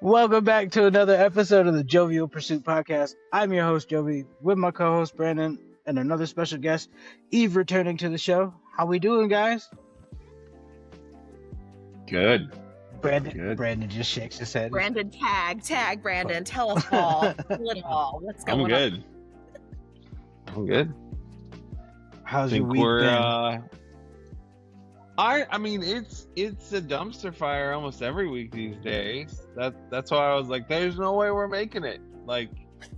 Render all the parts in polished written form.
Welcome back to another episode of the Jovial Pursuit Podcast. I'm your host, Jovi, with my co-host, Brandon, and another special guest, Eve, returning to the show. How we doing, guys? Good. Brandon just shakes his head. Brandon, tag Brandon. Tell us all. Tell it all. What's going on? I'm good. How's your week been? I mean, it's a dumpster fire almost every week these days. That's why I was like, there's no way we're making it. Like,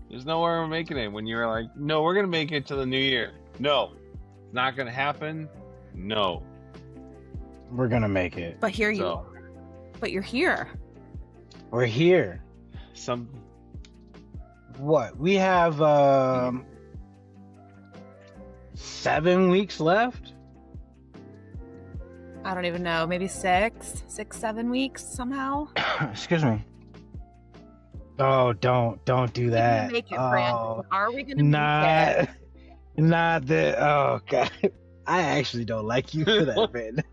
there's no way we're making it. When you're like, no, we're gonna make it to the new year. No, it's not gonna happen. No, we're gonna make it. But here you are. But you're here. We're here. What? We have 7 weeks left. I don't even know. Maybe 7 weeks somehow. Excuse me. Oh, don't do that. Make it, Brandon. Are we gonna make it? Not that. Oh God, I actually don't like you for that, Brandon.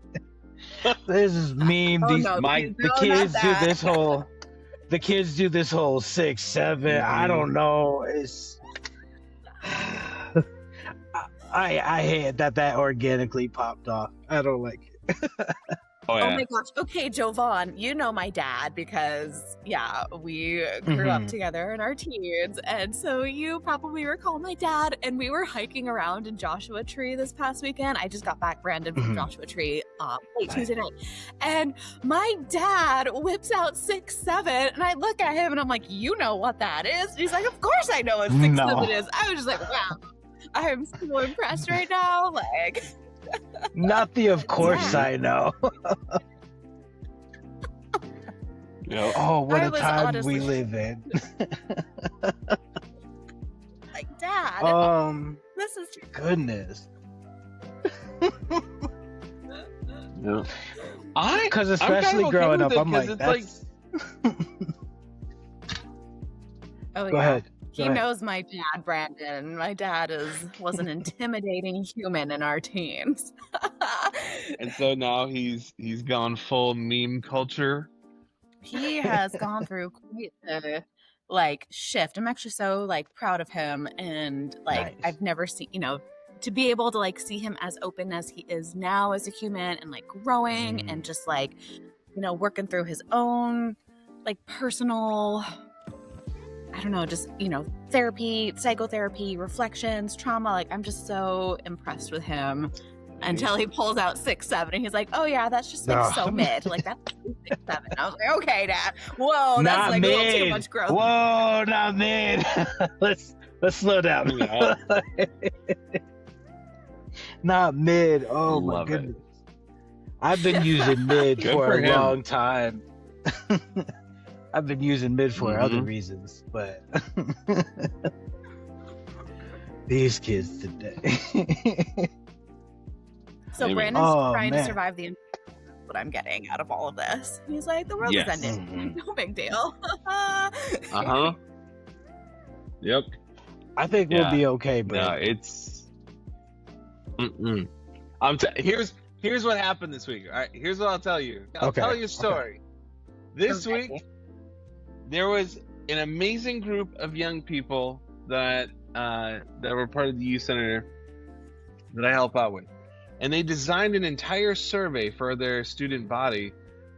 This is mean. The kids do this whole 6, 7. Mm-hmm. I don't know. It's I hate that organically popped off. I don't like it. Oh my gosh. Okay, Jovan, you know my dad because we grew up together in our teens, and so you probably recall my dad. And we were hiking around in Joshua Tree this past weekend. I just got back, Brandon, from Joshua Tree late Tuesday night, and my dad whips out 6, 7, and I look at him and I'm like, you know what that is? And he's like, of course I know what 6, 7 is. I was just like, wow, I'm so impressed right now. Like. Not the of course I know. Oh, what a time we live in. Like, Dad. This is goodness. Yeah. Because especially growing up, I'm like, that's. Oh, Go ahead. He knows my dad, Brandon. My dad was an intimidating human in our teens. And so now he's gone full meme culture. He has gone through quite a shift. I'm actually so proud of him, and nice. I've never seen, to be able to see him as open as he is now as a human, and growing and just working through his own personal, I don't know, just, therapy, psychotherapy, reflections, trauma. I'm just so impressed with him until he pulls out 6, 7 and he's like, oh yeah, that's just so mid. That's 6, 7. I was like, okay, Dad. Whoa, that's a little too much growth. Whoa, not mid. Let's slow down. Yeah. Not mid. Oh my goodness. I've been using mid for a long time. I've been using mid for other reasons, but these kids today. So Brandon's trying to survive the what I'm getting out of all of this. He's like, the world is ending. No big deal. Yep. I think we'll be okay, bro. No, it's. Here's what happened this week. All right, here's what I'll tell you. I'll tell you a story. This week, there was an amazing group of young people that were part of the youth center that I help out with, and they designed an entire survey for their student body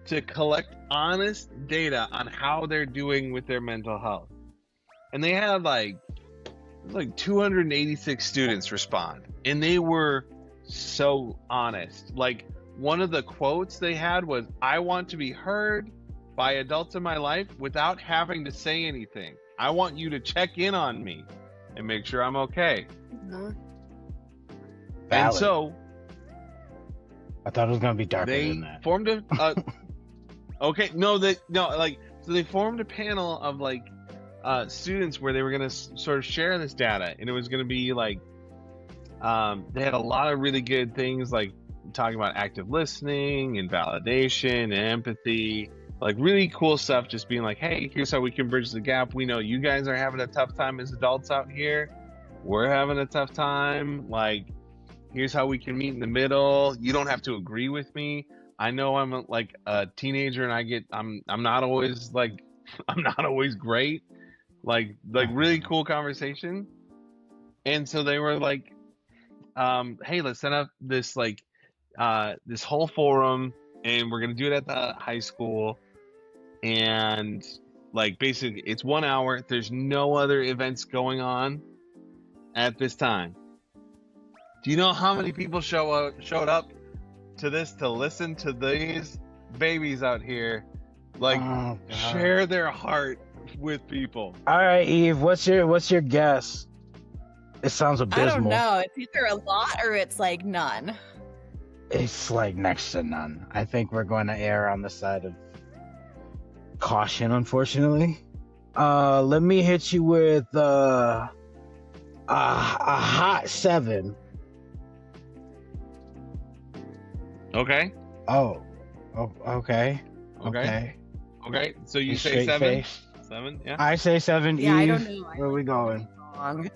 to collect honest data on how they're doing with their mental health. And they had like 286 students respond, and they were so honest. One of the quotes they had was, "I want to be heard by adults in my life without having to say anything. I want you to check in on me and make sure I'm okay." And so I thought it was going to be darker than that. They formed so they formed a panel of students where they were going to sort of share this data, and it was going to be they had a lot of really good things, talking about active listening and validation and empathy, really cool stuff, just being hey, here's how we can bridge the gap. We know you guys are having a tough time as adults out here. We're having a tough time. Here's how we can meet in the middle. You don't have to agree with me. I know I'm like a teenager and I'm not always like I'm not always great. Like really cool conversation. And so they were like, hey, let's set up this like this whole forum, and we're gonna do it at the high school. And like basically it's 1 hour. There's no other events going on at this time. Do you know how many people showed up to this to listen to these babies out here like share their heart with people? All right, Eve, what's your guess? It sounds abysmal. I don't know. It's either a lot or it's like none. It's like next to none. I think we're going to err on the side of caution, unfortunately. Let me hit you with a hot 7. Okay. Oh, okay. Okay. So you say 7? Face. 7? Yeah. I say 7. Yeah, Eve, I don't know. where are we going? Wrong.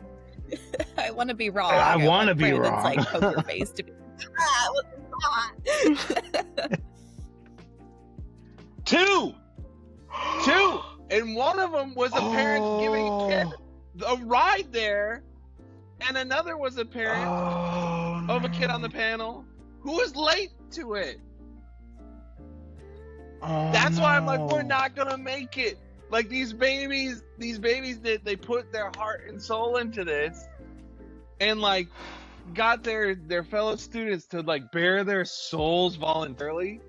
I want to be wrong. I want to be Brandon's wrong. like poker face to be. Two, and one of them was a parent giving a kid a ride there, and another was a parent of a kid on the panel who was late to it. That's why I'm like, we're not gonna make it. Like these babies that they put their heart and soul into this, and like got their fellow students to like bare their souls voluntarily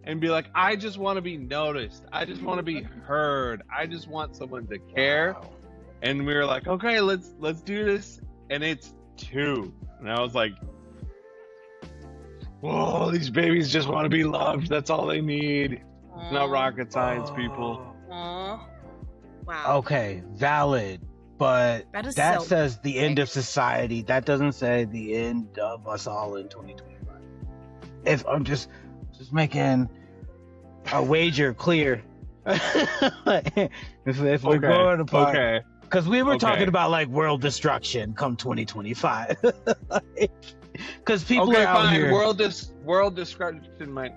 and be like, I just want to be noticed. I just want to be heard. I just want someone to care. Wow. And we were like, okay, let's do this. And it's 2. And I was like, whoa, these babies just want to be loved. That's all they need. It's not rocket science, people. Wow. Okay, valid. But that so says the end of society. That doesn't say the end of us all in 2025. If I'm just making a wager clear. if we're going apart. Okay. Because we were talking about like world destruction come 2025. Because people are out here. World destruction might.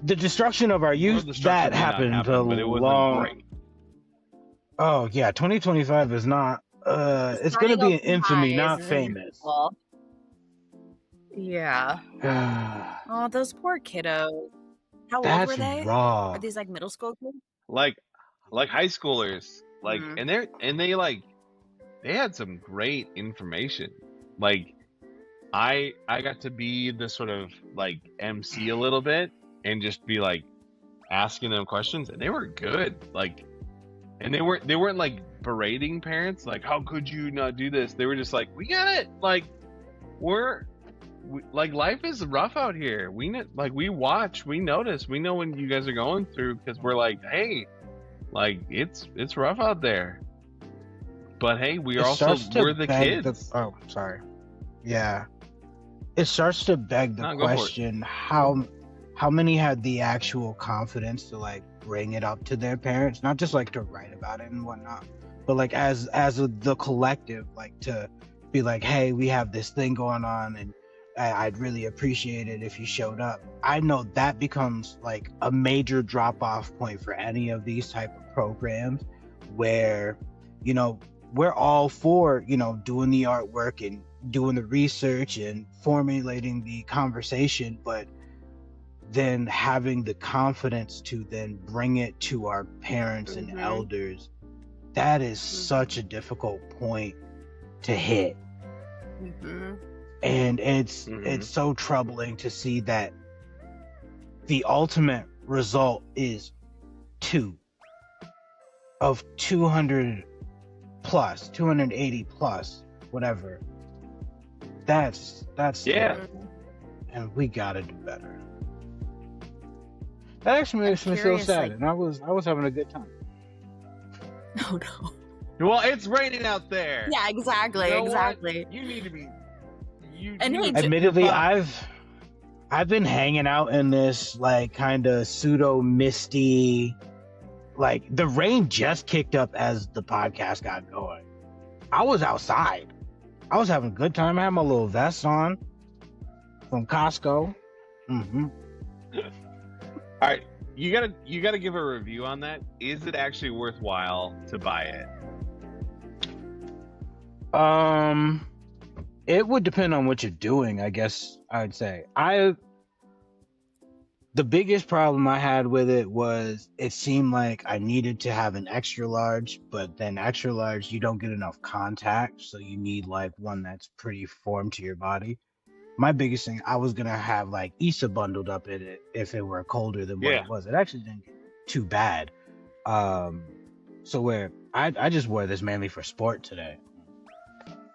The destruction of our youth, that happened but it wasn't great. Oh yeah, 2025 is not. It's going to be an infamy, not famous. Yeah. Oh, those poor kiddos. How That's old were they? Raw. Are these like middle school kids? Like high schoolers. Like and they had some great information. Like I got to be the sort of like MC a little bit and just be like asking them questions, and they were good. Like, and they weren't like berating parents, like, how could you not do this? They were just like, we get it. Like, like life is rough out here. We watch, we notice, we know when you guys are going through, because we're like, hey, like it's rough out there. But hey, we're the kids. Sorry. Yeah. It starts to beg the question, how many had the actual confidence to like bring it up to their parents, not just like to write about it and whatnot, but like as the collective, like to be like, hey, we have this thing going on and I'd really appreciate it if you showed up. I know that becomes like a major drop-off point for any of these type of programs where, you know, we're all for, you know, doing the artwork and doing the research and formulating the conversation, but then having the confidence to then bring it to our parents and elders, that is such a difficult point to hit. And it's so troubling to see that the ultimate result is 2 of 200 plus, 280 plus, whatever. That's yeah. And we gotta do better. That actually makes me so sad, and I was having a good time. Oh no. Well, it's raining out there. Yeah, exactly, exactly. What? You need to be. Admittedly, I've been hanging out in this like kind of pseudo misty. Like the rain just kicked up as the podcast got going. I was outside. I was having a good time. I had my little vest on from Costco. All right, you gotta give a review on that. Is it actually worthwhile to buy it? It would depend on what you're doing, I guess I would say. The biggest problem I had with it was it seemed like I needed to have an extra large, but then extra large, you don't get enough contact, so you need like one that's pretty formed to your body. My biggest thing, I was gonna have like Issa bundled up in it if it were colder than what it was. It actually didn't get too bad. So where I just wore this mainly for sport today.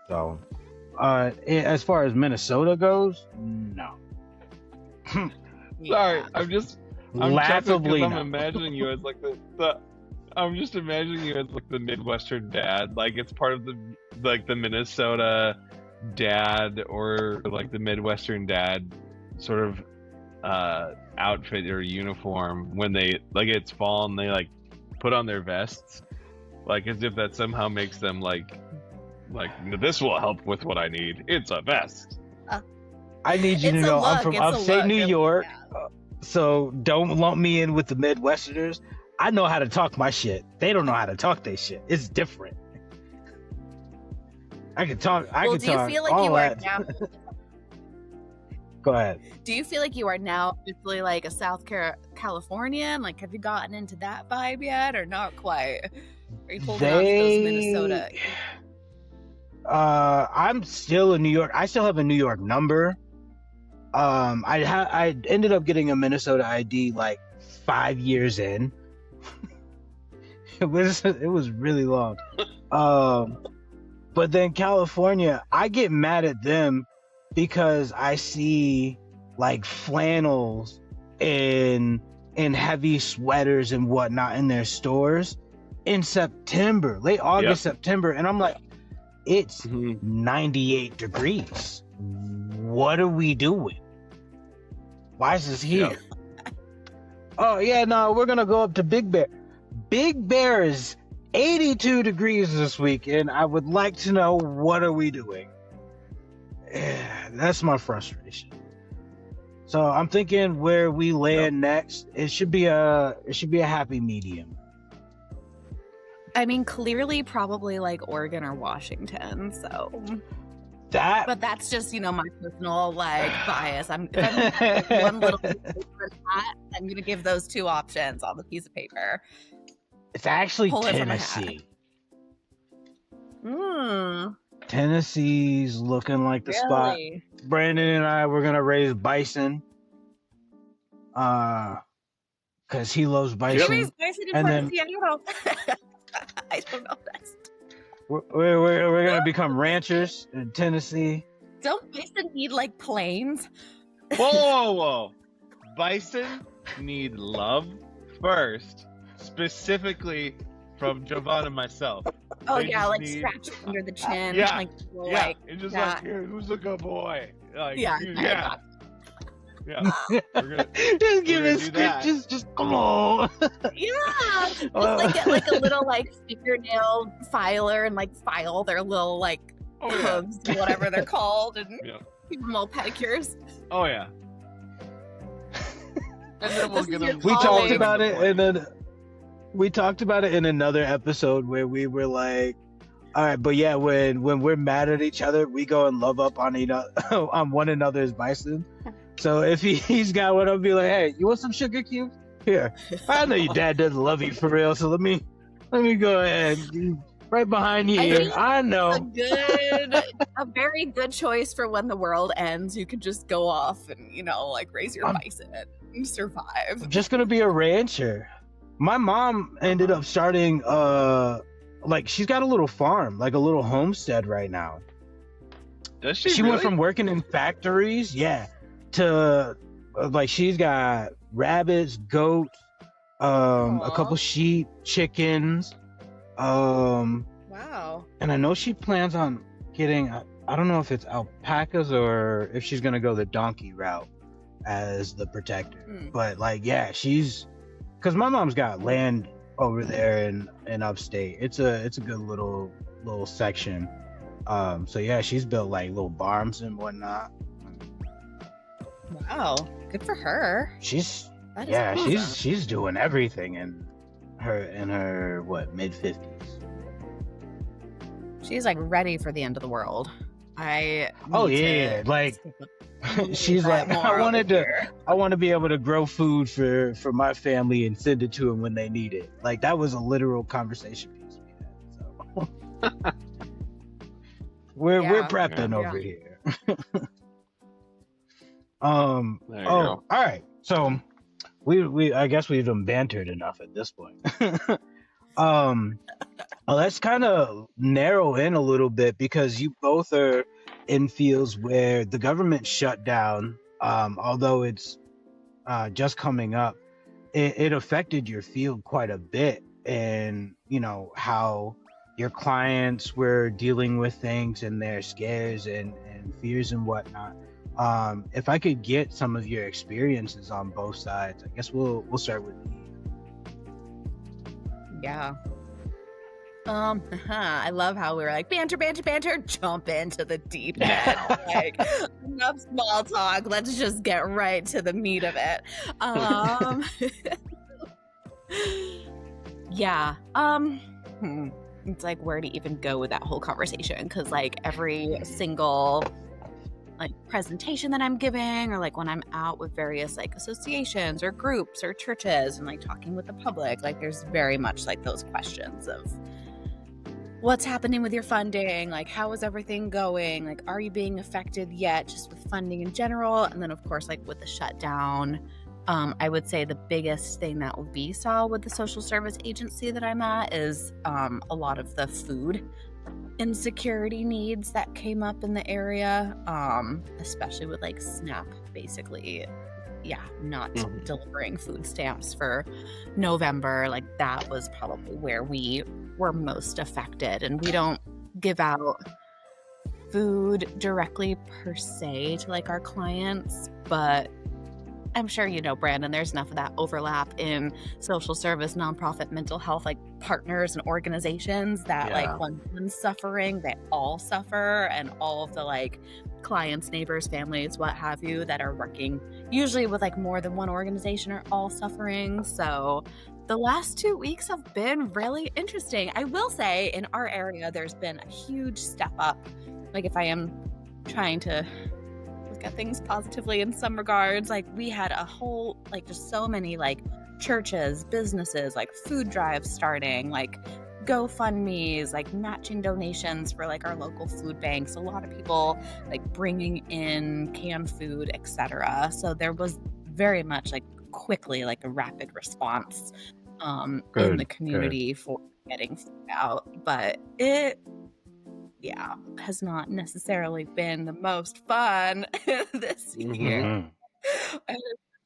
So, as far as Minnesota goes, no. Sorry, I'm laughably. I'm imagining you as like I'm just imagining you as like the Midwestern dad. Like it's part of the Minnesota dad or like the Midwestern dad sort of outfit or uniform when they like it's fall and they like put on their vests, like as if that somehow makes them like this will help with what I need. It's a vest. I need you to know I'm from upstate New York, so don't lump me in with the Midwesterners. I know how to talk my shit. They don't know how to talk their shit. It's different. I can talk. Do you feel like you are now? Go ahead. Do you feel like you are now officially like a South Californian? Like, have you gotten into that vibe yet, or not quite? Are you holding on to those Minnesota? I'm still in New York. I still have a New York number. I ended up getting a Minnesota ID like 5 years in. It was really long. But then California, I get mad at them because I see like flannels and heavy sweaters and whatnot in their stores in September, late August, September, and I'm like, it's 98 degrees. What are we doing? Why is this here? Oh yeah, no, we're gonna go up to Big Bear. Big Bear is 82 degrees this week, and I would like to know, what are we doing? That's my frustration. So I'm thinking where we land next, it should be a happy medium. I mean, clearly probably like Oregon or Washington, so but that's just, my personal like bias. I'm like, one little hat, I'm gonna give those two options on the piece of paper. It's actually Tennessee. Tennessee's looking like the spot. Brandon and I were gonna raise bison. Cause he loves bison. He raised bison in Tennessee. I don't know. I don't know that. We're gonna become ranchers in Tennessee. Don't bison need like planes? Whoa! Bison need love first, specifically from Jovan and myself. Oh yeah, like scratch under the chin. Like it's just like, here, who's a good boy? Like, yeah. Just give it script. Just come on. Yeah, just like get like a little like fingernail filer and like file their little like hooves, whatever they're called, and give them all pedicures. Oh yeah. And then we'll get them. We talked about it, and then we talked about it in another episode where we were like, all right, but yeah, when we're mad at each other, we go and love up on on one another's bison. So if he's got one, I'll be like, hey, you want some sugar cubes? Here. I know your dad doesn't love you for real, so let me go ahead. Right behind you here. I know. A very good choice for when the world ends. You could just go off and, like raise your bison and survive. I'm just gonna be a rancher. My mom ended up starting she's got a little farm, like a little homestead right now. Does she? She went from working in factories, to like she's got rabbits, goats, a couple sheep, chickens, wow. And I know she plans on getting, I don't know if it's alpacas or if she's gonna go the donkey route as the protector. But she's, because my mom's got land over there in upstate. It's a good little section. So she's built like little barns and whatnot. Wow, good for her. She's Yeah, she's doing everything in her what, mid-50s. She's like ready for the end of the world. Like she's like, I want to be able to grow food for my family and send it to them when they need it. Like that was a literal conversation piece we had. So we're prepping over here. All right. So we I guess we've done bantered enough at this point. Let's kind of narrow in a little bit, because you both are in fields where the government shut down, although it's just coming up. It affected your field quite a bit, and you know how your clients were dealing with things and their scares and fears and whatnot. If I could get some of your experiences on both sides, I guess we'll start with you. Yeah. I love how we were like banter, jump into the deep end. Like enough small talk. Let's just get right to the meat of it. Yeah. It's like where to even go with that whole conversation, because like every single like presentation that I'm giving, or like when I'm out with various like associations or groups or churches and like talking with the public, like there's very much like those questions of what's happening with your funding, like how is everything going, like are you being affected yet just with funding in general. And then of course like with the shutdown, I would say the biggest thing that we saw with the social service agency that I'm at is a lot of the food insecurity needs that came up in the area, especially with like SNAP basically not delivering food stamps for November. Like that was probably where we were most affected. And we don't give out food directly per se to like our clients, but I'm sure you know, Brandon, there's enough of that overlap in social service, nonprofit, mental health, like partners and organizations that like when one's suffering, they all suffer, and all of the like clients, neighbors, families, what have you, that are working usually with like more than one organization are all suffering. So the last 2 weeks have been really interesting. I will say in our area, there's been a huge step up. Like if I am trying to look at things positively in some regards, like we had a whole, like just so many like churches, businesses, like food drives starting, like GoFundMes, like matching donations for like our local food banks, a lot of people like bringing in canned food, etc. So there was very much like quickly like a rapid response in the community for getting food out, but it has not necessarily been the most fun this year,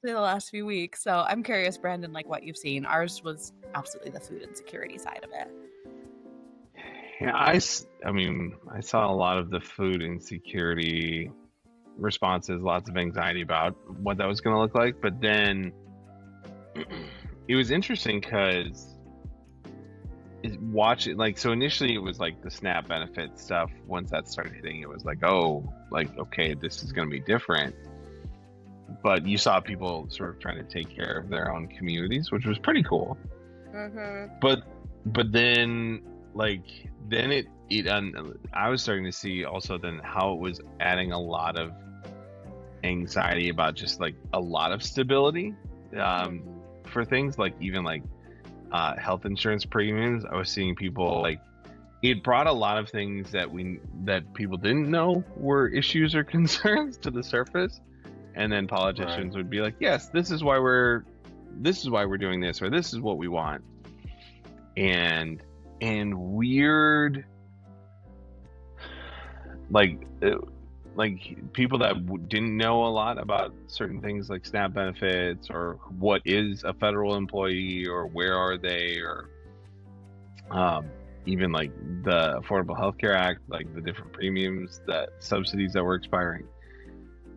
the last few weeks. So I'm curious, Brandon, like what you've seen. Ours was absolutely the food insecurity side of it. Yeah, I mean, I saw a lot of the food insecurity responses, lots of anxiety about what that was going to look like. But then it was interesting because watch it, like, so initially it was like the SNAP benefit stuff. Once that started hitting, it was like, oh, like, okay, this is going to be different. But you saw people sort of trying to take care of their own communities, which was pretty cool. But then I was starting to see also then how it was adding a lot of anxiety about just like a lot of stability for things like even like health insurance premiums. I was seeing people like it brought a lot of things that people didn't know were issues or concerns to the surface, and then politicians would be like, yes, this is why we're doing this, or this is what we want, and weird like people that didn't know a lot about certain things like SNAP benefits, or what is a federal employee, or where are they, or even like the Affordable Health Care Act, like the different premiums, that subsidies that were expiring.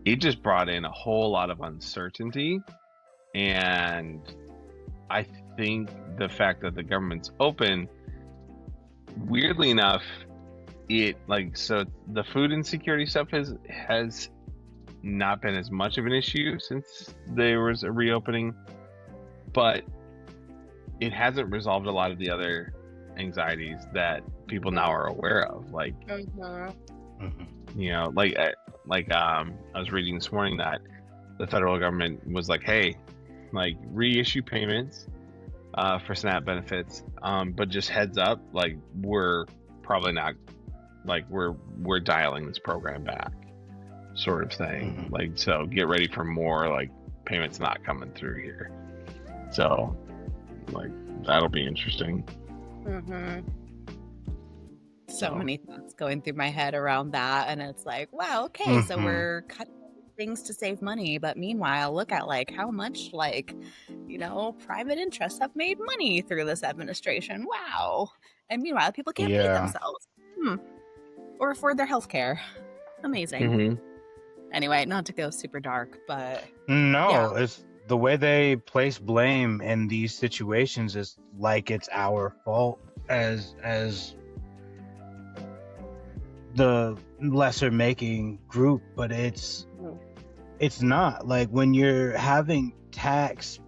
It just brought in a whole lot of uncertainty. And I think the fact that the government's open, weirdly enough, so the food insecurity stuff has not been as much of an issue since there was a reopening but it hasn't resolved a lot of the other anxieties that people now are aware of. Like, you know, like I was reading this morning that the federal government was like, hey, like reissue payments for SNAP benefits, but just heads up, like we're probably not, like we're dialing this program back, sort of thing. Like, so get ready for more like payments not coming through here. So like that'll be interesting. So many thoughts going through my head around that, and it's like, wow, okay, so we're cutting things to save money, but meanwhile look at like how much, like, you know, private interests have made money through this administration. Wow. And meanwhile people can't feed themselves or afford their health care. Amazing. Anyway, not to go super dark, but it's the way they place blame in these situations is like it's our fault as the lesser making group, but it's not. Like when you're having tax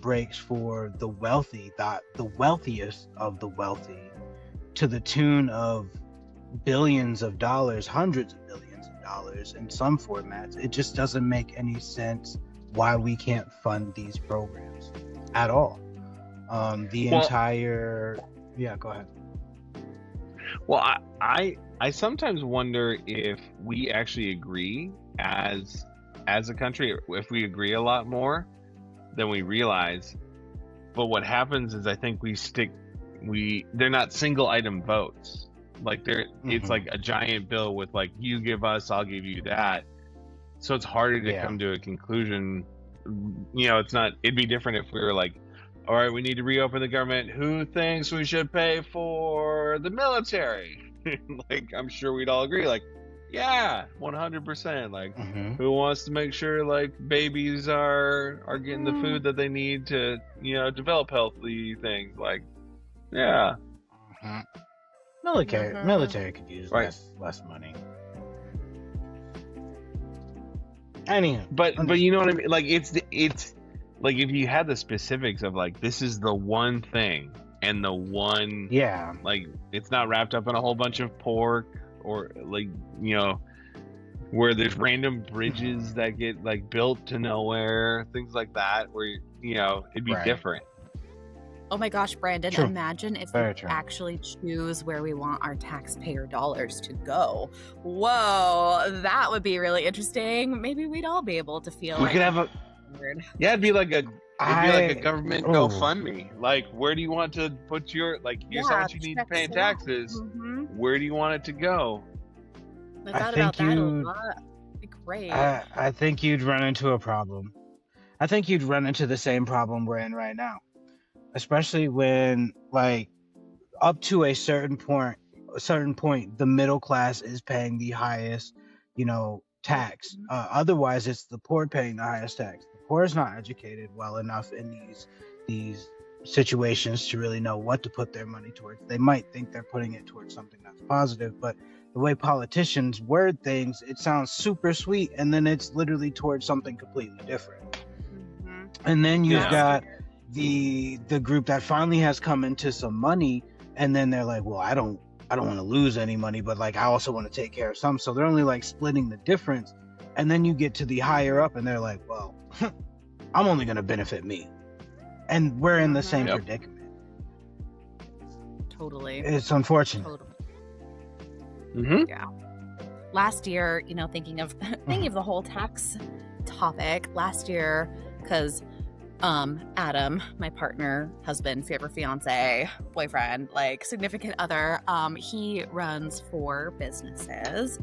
breaks for the wealthy, the wealthiest of the wealthy, to the tune of billions of dollars, hundreds of billions of dollars in some formats, it just doesn't make any sense why we can't fund these programs at all. Go ahead. Well, I sometimes wonder if we actually agree as a country, if we agree a lot more than we realize. But what happens is I think they're not single item votes. Like it's like a giant bill with like, you give us, I'll give you that. So it's harder to come to a conclusion. You know, it'd be different if we were like, all right, we need to reopen the government. Who thinks we should pay for the military? Like, I'm sure we'd all agree, like, yeah, 100%. Like, who wants to make sure like babies are getting the food that they need to, you know, develop healthy things? Like, yeah. Military could use less money. Anyhow, but you know what I mean? Like, it's like if you had the specifics of like, this is the one thing and the one, like it's not wrapped up in a whole bunch of pork, or like, you know, where there's random bridges that get like built to nowhere, things like that, where, you know, it'd be different. Oh my gosh, Brandon, imagine if we actually choose where we want our taxpayer dollars to go. Whoa, that would be really interesting. Maybe we'd all be able to feel we could have a it'd be like a government GoFundMe. Like, where do you want to put your, like, here's how much you need to pay in taxes. Where do you want it to go? I thought about that a lot. That'd be great. I think you'd run into a problem. I think you'd run into the same problem we're in right now. Especially when, like, up to a certain point, the middle class is paying the highest, you know, tax. Otherwise, it's the poor paying the highest tax. The poor is not educated well enough in these situations to really know what to put their money towards. They might think they're putting it towards something that's positive, but the way politicians word things, it sounds super sweet, and then it's literally towards something completely different. And then you've got the group that finally has come into some money, and then they're like, well, I don't want to lose any money, but like I also want to take care of some, so they're only like splitting the difference. And then you get to the higher up and they're like, well, I'm only going to benefit me, and we're in the same predicament. Totally. It's unfortunate. Yeah. Last year, you know, thinking of the whole tax topic last year, because Adam, my partner, husband, favorite fiance, boyfriend, like significant other, he runs 4 businesses,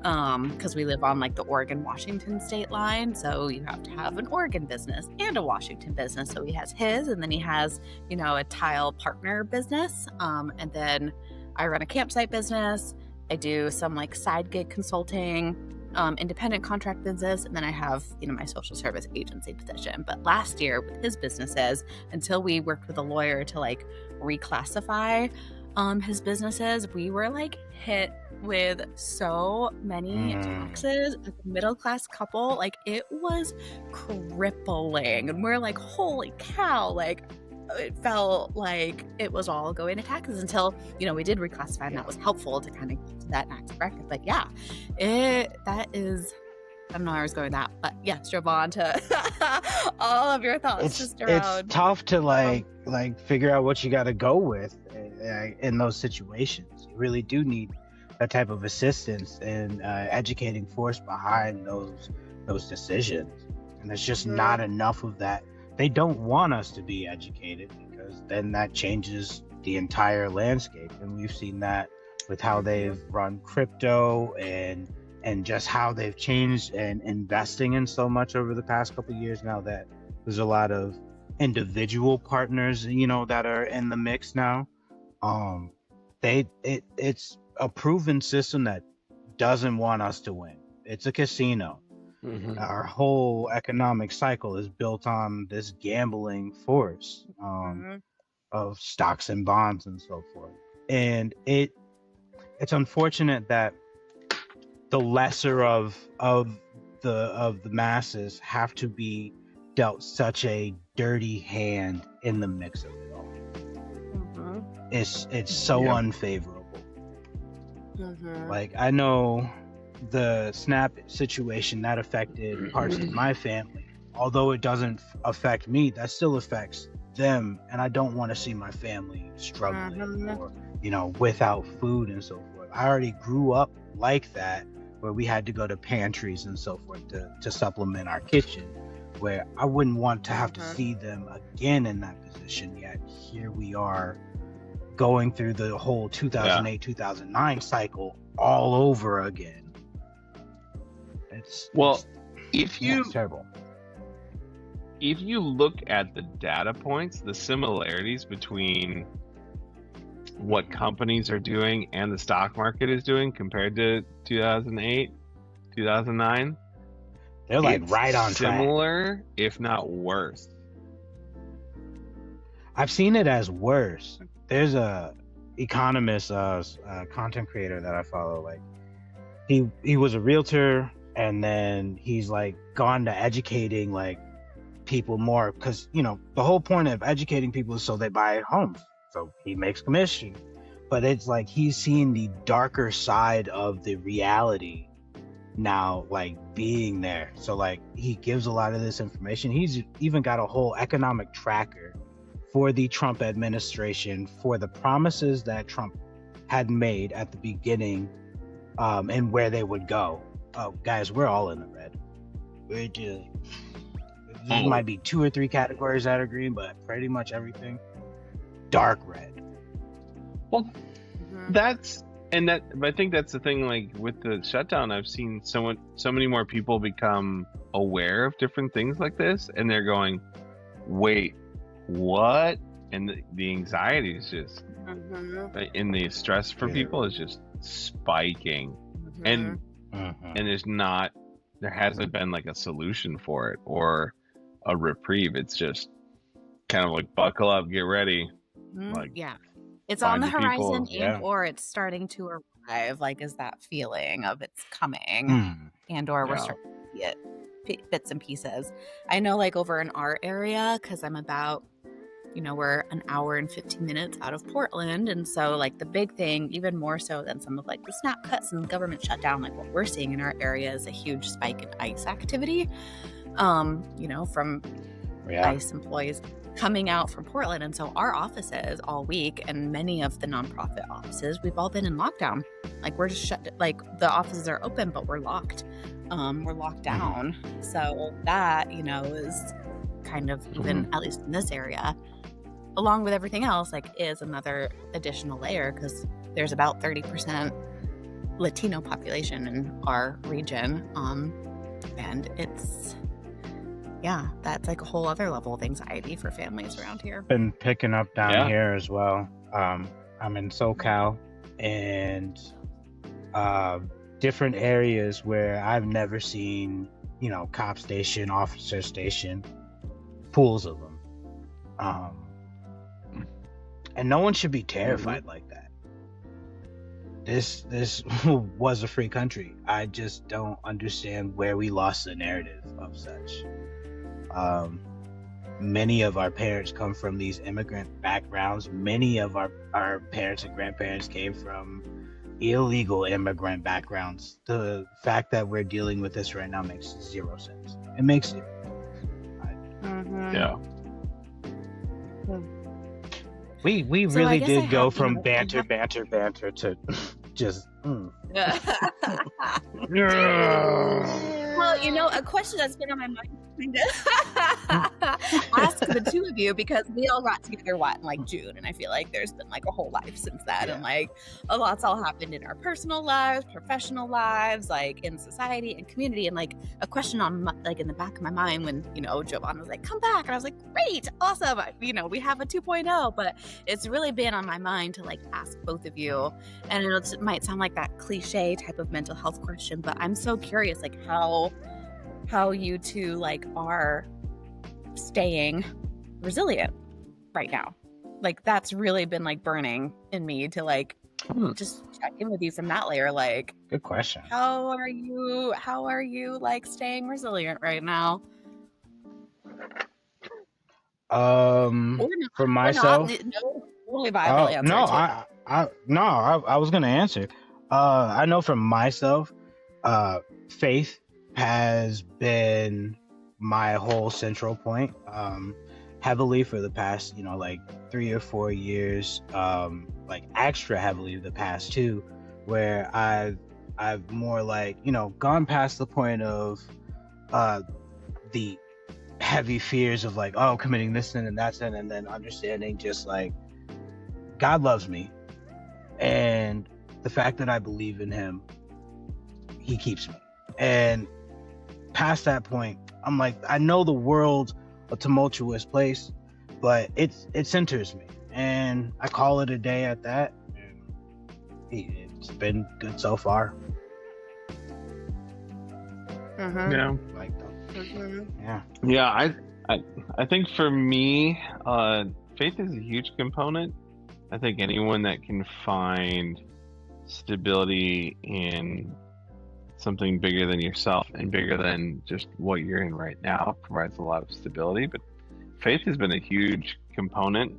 because we live on like the Oregon-Washington state line, so you have to have an Oregon business and a Washington business. So he has his, and then he has, you know, a tile partner business, and then I run a campsite business. I do some like side gig consulting, independent contract business, and then I have, you know, my social service agency position. But last year with his businesses, until we worked with a lawyer to like reclassify his businesses, we were like hit with so many taxes, as a middle-class couple, like, it was crippling. And we're like, holy cow, like, it felt like it was all going to taxes until, we did reclassify, and that was helpful to kind of get to that next bracket. But yeah, that is, I don't know where I was going with that, but yes, Jovan, to all of your thoughts just around. It's tough to like figure out what you got to go with in those situations. You really do need that type of assistance and educating force behind those decisions, and there's just not enough of that. They don't want us to be educated, because then that changes the entire landscape, and we've seen that with how they've run crypto and just how they've changed and investing in so much over the past couple of years. Now that there's a lot of individual partners, that are in the mix now. It's a proven system that doesn't want us to win. It's a casino. Our whole economic cycle is built on this gambling force of stocks and bonds and so forth. And it's unfortunate that the lesser of the masses have to be dealt such a dirty hand in the mix of it all. It's so unfavorable. Like, I know the SNAP situation that affected parts of my family, although it doesn't affect me, that still affects them, and I don't want to see my family struggling or without food and so forth. I already grew up like that, where we had to go to pantries and so forth to supplement our kitchen, where I wouldn't want to have to see them again in that position. Yet here we are going through the whole 2008-2009 cycle all over again. It's terrible. If you look at the data points, the similarities between what companies are doing and the stock market is doing compared to 2008, 2009, they're like right on track. Similar, if not worse. I've seen it as worse. There's a economist, content creator that I follow. Like, he was a realtor, and then he's like gone to educating like people more, because the whole point of educating people is so they buy homes, so he makes commission. But it's like he's seeing the darker side of the reality now, like being there. So like he gives a lot of this information. He's even got a whole economic tracker for the Trump administration, for the promises that Trump had made at the beginning, and where they would go. Oh, guys, we're all in the red. There might be 2 or 3 categories that are green, but pretty much everything dark red. Well, but I think that's the thing. Like with the shutdown, I've seen so many more people become aware of different things like this, and they're going, "Wait, what?" And the anxiety is just, and the stress for people is just spiking, and there hasn't been like a solution for it or a reprieve. It's just kind of like buckle up, get ready. Like, it's on the horizon, or it's starting to arrive. Like, is that feeling of it's coming, and or we're starting to see it bits and pieces. I know, like over in our area, because I'm about, we're an hour and 15 minutes out of Portland, and so like the big thing, even more so than some of like the snap cuts and the government shutdown, like what we're seeing in our area is a huge spike in ICE activity. From ICE employees coming out from Portland. And so our offices all week, and many of the nonprofit offices, we've all been in lockdown. Like, we're just shut, like the offices are open, but we're locked. We're locked down. So that, is kind of even, at least in this area, along with everything else, like is another additional layer, because there's about 30% Latino population in our region. And it's, that's like a whole other level of anxiety for families around here. Been picking up down here as well. I'm in SoCal, and different areas where I've never seen, cop station, officer station, pools of them. And no one should be terrified like that. this was a free country. I just don't understand where we lost the narrative of such. Many of our parents come from these immigrant backgrounds. Many of our parents and grandparents came from illegal immigrant backgrounds. The fact that we're dealing with this right now makes zero sense. It makes it. Yeah. We really did go from banter to just. Well, a question that's been on my mind ask the two of you, because we all got together in like June, and I feel like there's been like a whole life since that, and like a lot's all happened in our personal lives, professional lives, like in society and community, and like a question on like in the back of my mind when Jovan was like, come back, and I was like, great, awesome, we have a 2.0, but it's really been on my mind to like ask both of you, and it might sound like that cliche type of mental health question, but I'm so curious like how you two like are staying resilient right now. Like that's really been like burning in me to like just check in with you from that layer. Like, good question. How are you like staying resilient right now? For myself, totally viable answer. I was gonna answer. I know for myself, faith has been my whole central point, heavily for the past, like 3 or 4 years, like extra heavily the past 2, where I've more like, gone past the point of the heavy fears of like, committing this sin and that sin, and then understanding just like God loves me, and the fact that I believe in him, he keeps me. And past that point, I'm like, I know the world's a tumultuous place, but it centers me, and I call it a day at that. It's been good so far. Yeah. Like, yeah. I think for me, faith is a huge component. I think anyone that can find stability in something bigger than yourself and bigger than just what you're in right now provides a lot of stability. But faith has been a huge component,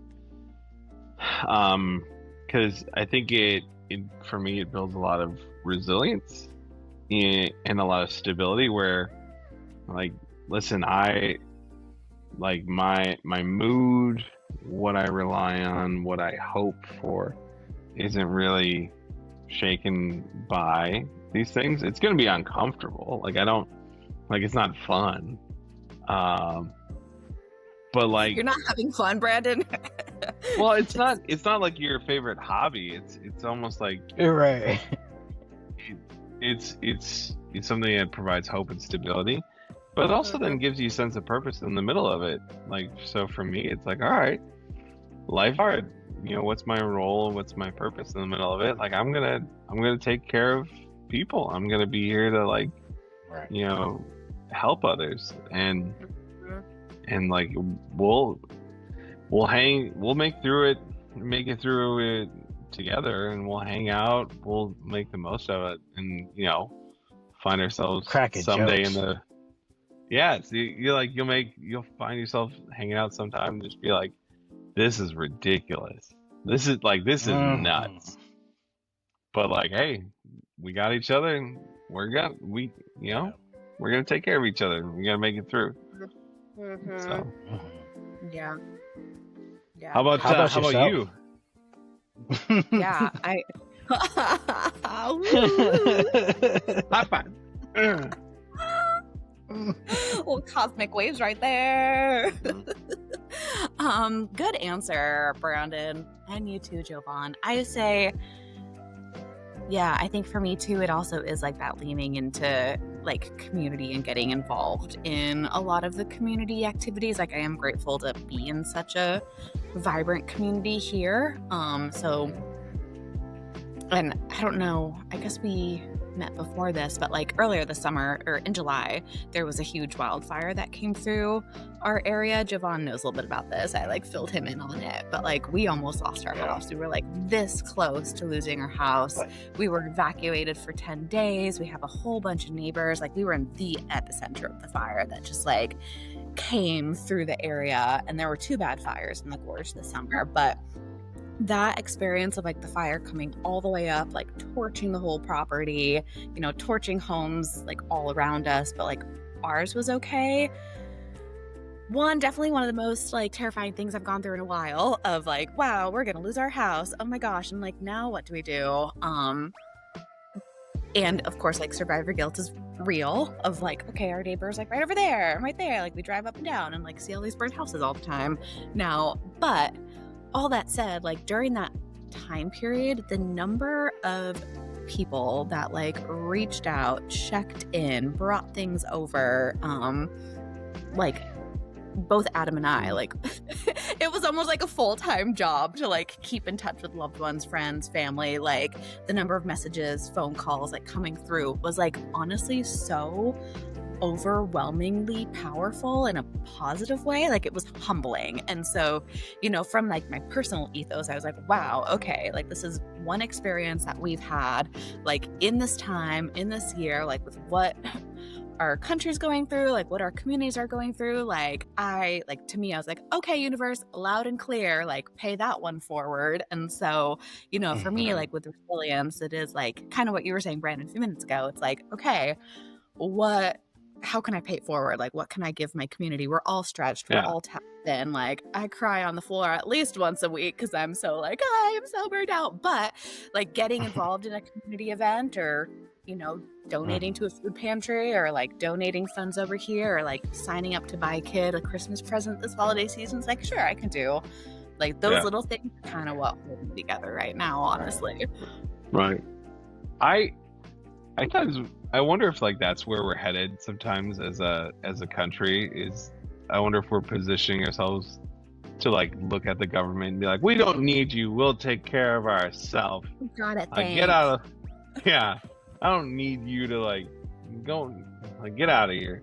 because I think it for me it builds a lot of resilience and a lot of stability. Where, like, listen, I like my mood, what I rely on, what I hope for, isn't really shaken by these things. It's going to be uncomfortable. Like, it's not fun. But like, you're not having fun, Brandon. Well, it's not like your favorite hobby. It's almost like, you're right. It's something that provides hope and stability, but it also then gives you a sense of purpose in the middle of it. Like, so for me, it's like, all right, life hard. What's my role? What's my purpose in the middle of it? Like, I'm gonna take care of people. I'm gonna be here to like, help others, and like we'll make it through it together, and we'll hang out. We'll make the most of it, and find ourselves someday in the. Yeah, so you'll find yourself hanging out sometime and just be like, this is ridiculous. This is nuts. But like, hey, we got each other, and we're gonna take care of each other. We gotta make it through. So, yeah. How about you? Yeah, I. High five. Well, cosmic waves right there. Good answer, Brandon, and you too, Jovan. I say, yeah, I think for me too, it also is like that leaning into like community and getting involved in a lot of the community activities. Like, I am grateful to be in such a vibrant community here. And I don't know, I guess we met before this, but like earlier this summer or in July, there was a huge wildfire that came through our area. Javon knows a little bit about this. I like filled him in on it, but like we almost lost our house. We were like this close to losing our house. We were evacuated for 10 days. We have a whole bunch of neighbors. Like we were in the epicenter of the fire that just like came through the area. And there were 2 bad fires in the gorge this summer, but that experience of like the fire coming all the way up, like torching the whole property, you know, torching homes like all around us, but like ours was okay. Definitely one of the most like terrifying things I've gone through in a while of like, wow, we're gonna lose our house. Oh my gosh. And like, now what do we do? And of course, like survivor guilt is real of like, okay, our neighbor's like right over there, right there. Like we drive up and down and like see all these burnt houses all the time now. But all that said, like during that time period, the number of people that like reached out, checked in, brought things over, like both Adam and I, like it was almost like a full-time job to like keep in touch with loved ones, friends, family. Like the number of messages, phone calls like coming through was like honestly so overwhelmingly powerful in a positive way. Like it was humbling. And so, you know, from like my personal ethos, I was like, wow, okay, like this is one experience that we've had like in this time, in this year, like with what our country's going through, like what our communities are going through. Like to me, I was like, okay, universe, loud and clear, like pay that one forward. And so, you know, for me, like with resilience, it is like kind of what you were saying, Brandon, a few minutes ago. It's like, okay, how can I pay it forward? Like, what can I give my community? We're all stretched. We're all tapped in. Like, I cry on the floor at least once a week because I'm so like, I am so burned out. But like getting involved in a community event or, you know, donating to a food pantry or like donating funds over here or like signing up to buy a kid a Christmas present this holiday season. It's like, sure, I can do. Like those little things are kind of what we're putting together right now, honestly. Right. I wonder if like that's where we're headed sometimes as a country. Is I wonder if we're positioning ourselves to like look at the government and be like, we don't need you, we'll take care of ourselves. Got it. Like, get out of I don't need you to like go, like get out of here.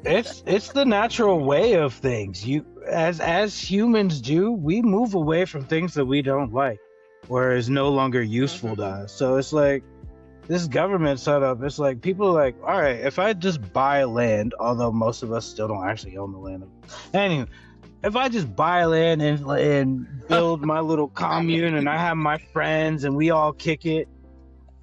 It's the natural way of things. You as humans do, we move away from things that we don't like or is no longer useful to us. So it's like this government setup, it's like people are like, all right, if I just buy land, although most of us still don't actually own the land. Anyway, if I just buy land and build my little commune and I have my friends and we all kick it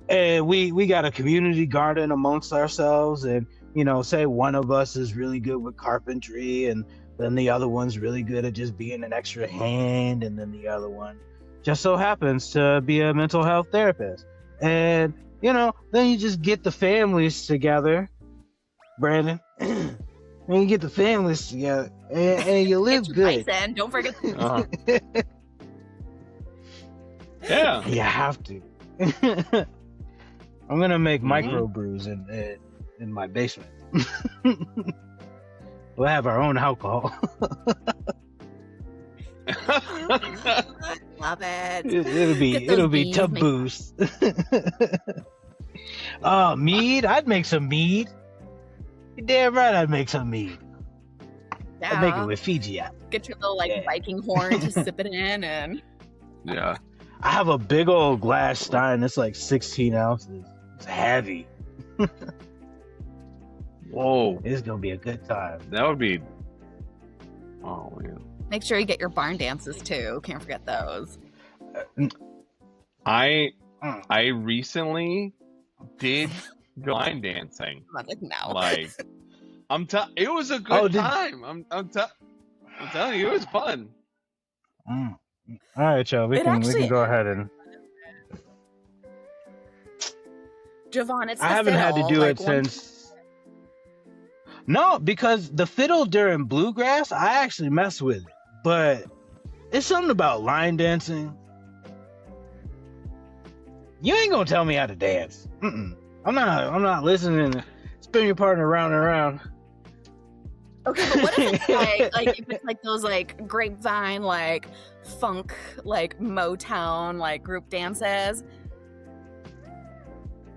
and we got a community garden amongst ourselves and, you know, say one of us is really good with carpentry and then the other one's really good at just being an extra hand and then the other one just so happens to be a mental health therapist. And, you know, then you just get the families together, Brandon. And you get the families together and you live good. Bison. Don't forget. Yeah. You have to. I'm going to make microbrews in my basement. We'll have our own alcohol. Love it. It'll be tub boost. Oh, mead? I'd make some mead. You're damn right I'd make some mead. Yeah. I'd make it with Fiji apple. Get your little Viking horn to sip it in and yeah. I have a big old glass stein. It's like 16 ounces. It's heavy. Whoa. It's gonna be a good time. That would be. Oh man. Make sure you get your barn dances too. Can't forget those. I recently did line dancing. No. Like it was a good time. I'm telling you, it was fun. All right, y'all. We can go ahead and. Javon, it's I haven't had to do it since. No, because the fiddle during bluegrass, I actually mess with it. But it's something about line dancing. You ain't gonna tell me how to dance. I'm not listening to spin your partner around and around. Okay, but what if it's like if it's like those like grapevine like funk like Motown like group dances?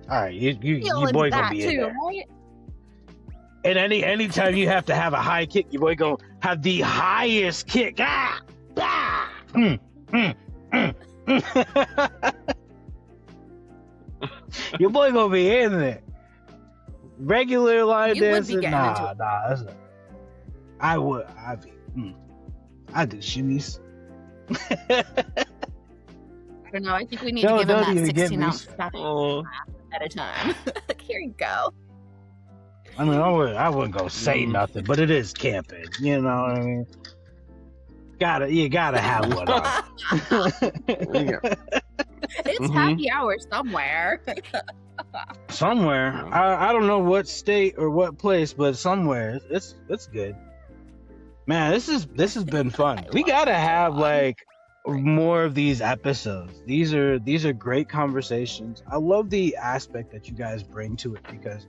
All right, your boy gonna be in there. Right? And anytime you have to have a high kick, your boy gonna have the highest kick. Your boy gonna be in there. Regular line dancing, nah. I do shimmies. I don't know. I think we need to give him that 16-ounce at a time. Like, here you go. I mean, I wouldn't go say nothing, but it is camping. You know what I mean? You gotta have one on. It's happy hour somewhere. Somewhere. I don't know what state or what place, but somewhere. It's good. Man, this has been fun. We gotta have like more of these episodes. These are great conversations. I love the aspect that you guys bring to it because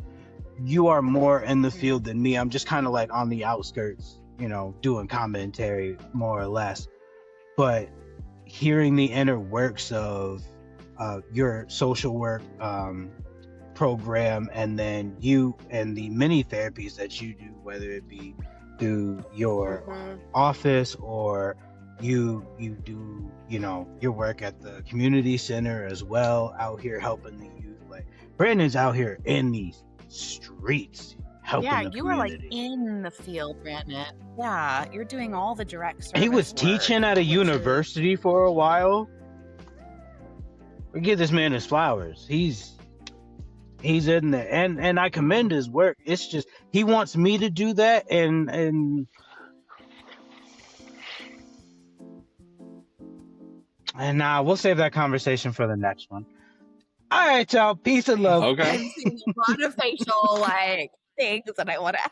you are more in the field than me. I'm just kind of like on the outskirts, you know, doing commentary more or less. But hearing the inner works of your social work program, and then you and the many therapies that you do, whether it be through your office or you do, you know, your work at the community center as well, out here helping the youth. Like Brandon's out here in these streets helping the community. You were like in the field, Brandon. Yeah, you're doing all the direct service. He was teaching at a university for a while. We give this man his flowers. He's in there, and I commend his work. It's just he wants me to do that, and we'll save that conversation for the next one. All right, y'all. Peace and love. Okay. A lot of facial like things that I want to add.